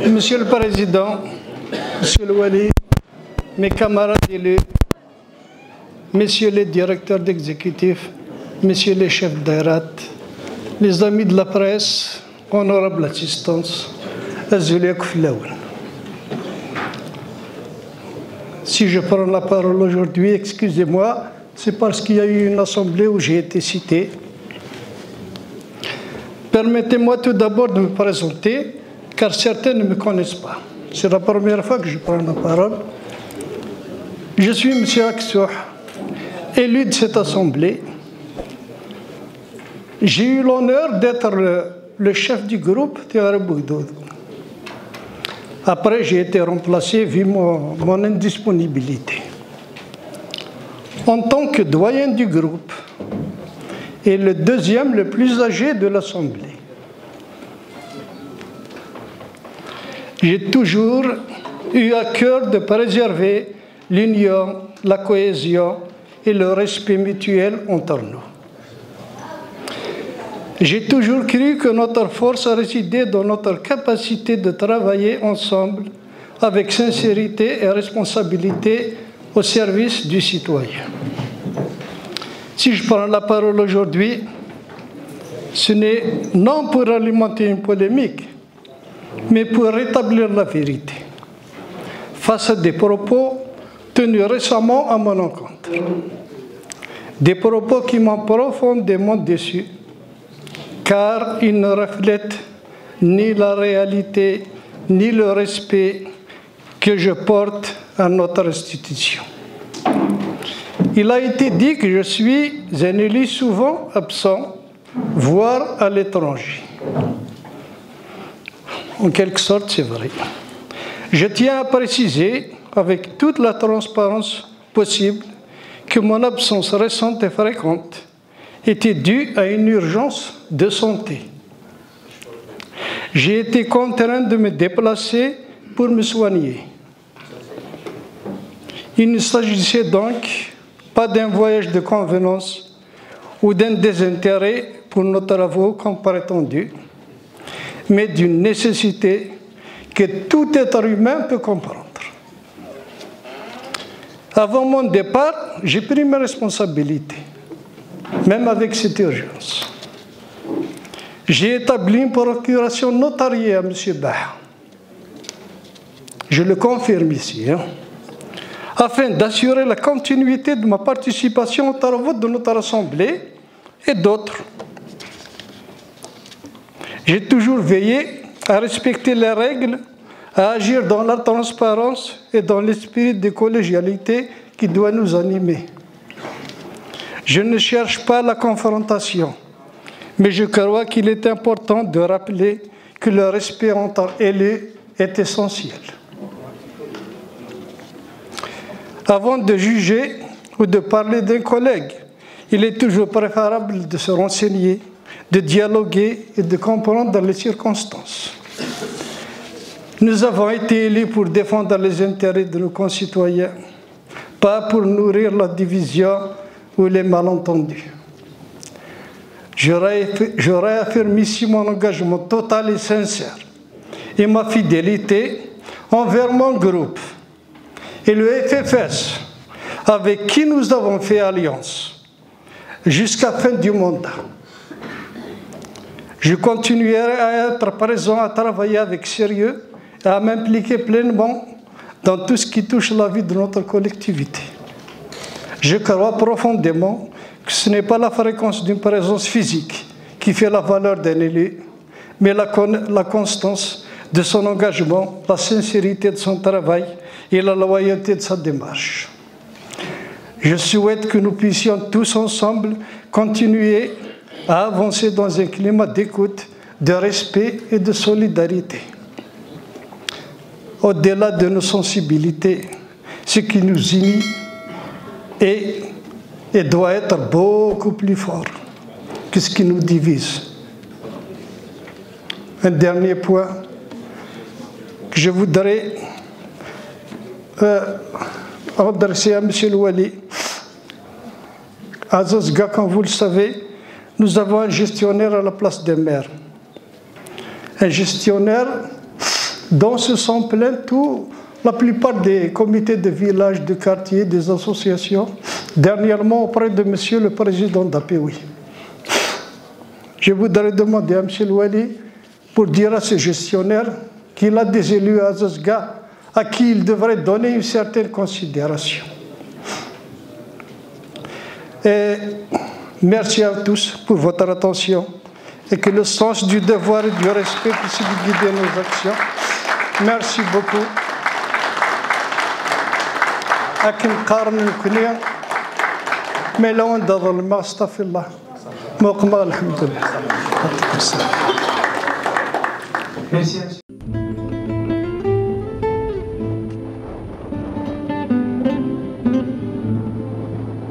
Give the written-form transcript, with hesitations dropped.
Monsieur le Président, Monsieur le Wali, mes camarades élus, Messieurs les directeurs d'exécutif, Messieurs les chefs d'Airat, les amis de la presse, honorable assistance, Azulia Kouflaoun. Si je prends la parole aujourd'hui, excusez-moi, c'est parce qu'il y a eu une assemblée où j'ai été cité. Permettez-moi tout d'abord de me présenter, car certains ne me connaissent pas. C'est la première fois que je prends la parole. Je suis M. Aksouh, élu de cette assemblée. J'ai eu l'honneur d'être le chef du groupe Théâtre Bougdoud. Après, j'ai été remplacé vu mon indisponibilité. En tant que doyen du groupe et le deuxième le plus âgé de l'Assemblée, j'ai toujours eu à cœur de préserver l'union, la cohésion et le respect mutuel entre nous. J'ai toujours cru que notre force résidait dans notre capacité de travailler ensemble avec sincérité et responsabilité au service du citoyen. Si je prends la parole aujourd'hui, ce n'est non pour alimenter une polémique, mais pour rétablir la vérité face à des propos tenus récemment à mon encontre. Des propos qui m'ont profondément déçu, car ils ne reflètent ni la réalité, ni le respect que je porte à notre institution. Il a été dit que je suis un élu souvent absent, voire à l'étranger. En quelque sorte, c'est vrai. Je tiens à préciser, avec toute la transparence possible, que mon absence récente et fréquente était due à une urgence de santé. J'ai été contraint de me déplacer pour me soigner. Il ne s'agissait donc pas d'un voyage de convenance ou d'un désintérêt pour nos travaux comme prétendu, mais d'une nécessité que tout être humain peut comprendre. Avant mon départ, j'ai pris mes responsabilités, même avec cette urgence. J'ai établi une procuration notariée à M. Bah. Je le confirme ici, afin d'assurer la continuité de ma participation aux travaux de notre Assemblée et d'autres. J'ai toujours veillé à respecter les règles, à agir dans la transparence et dans l'esprit de collégialité qui doit nous animer. Je ne cherche pas la confrontation, mais je crois qu'il est important de rappeler que le respect entre élus est essentiel. Avant de juger ou de parler d'un collègue, il est toujours préférable de se renseigner, de dialoguer et de comprendre les circonstances. Nous avons été élus pour défendre les intérêts de nos concitoyens, pas pour nourrir la division ou les malentendus. Je réaffirme ici mon engagement total et sincère et ma fidélité envers mon groupe et le FFS avec qui nous avons fait alliance jusqu'à la fin du mandat. Je continuerai à être présent, à travailler avec sérieux et à m'impliquer pleinement dans tout ce qui touche la vie de notre collectivité. Je crois profondément que ce n'est pas la fréquence d'une présence physique qui fait la valeur d'un élu, mais la constance de son engagement, la sincérité de son travail et la loyauté de sa démarche. Je souhaite que nous puissions tous ensemble continuer à avancer dans un climat d'écoute, de respect et de solidarité. Au-delà de nos sensibilités, ce qui nous unit et doit être beaucoup plus fort que ce qui nous divise. Un dernier point que je voudrais adresser à M. le Wali. À Zazga, comme vous le savez, nous avons un gestionnaire à la place des maires. Un gestionnaire dont se sont plaints la plupart des comités de village, de quartier, des associations, dernièrement auprès de Monsieur le Président d'APOI. Je voudrais demander à M. Louali pour dire à ce gestionnaire qu'il a des élus à Azazga à qui il devrait donner une certaine considération. Et merci à tous pour votre attention et que le sens du devoir et du respect puisse guider nos actions. Merci beaucoup. أكن قارن الكنيا ملون ظلم استغفر الله موقما الحمد لله.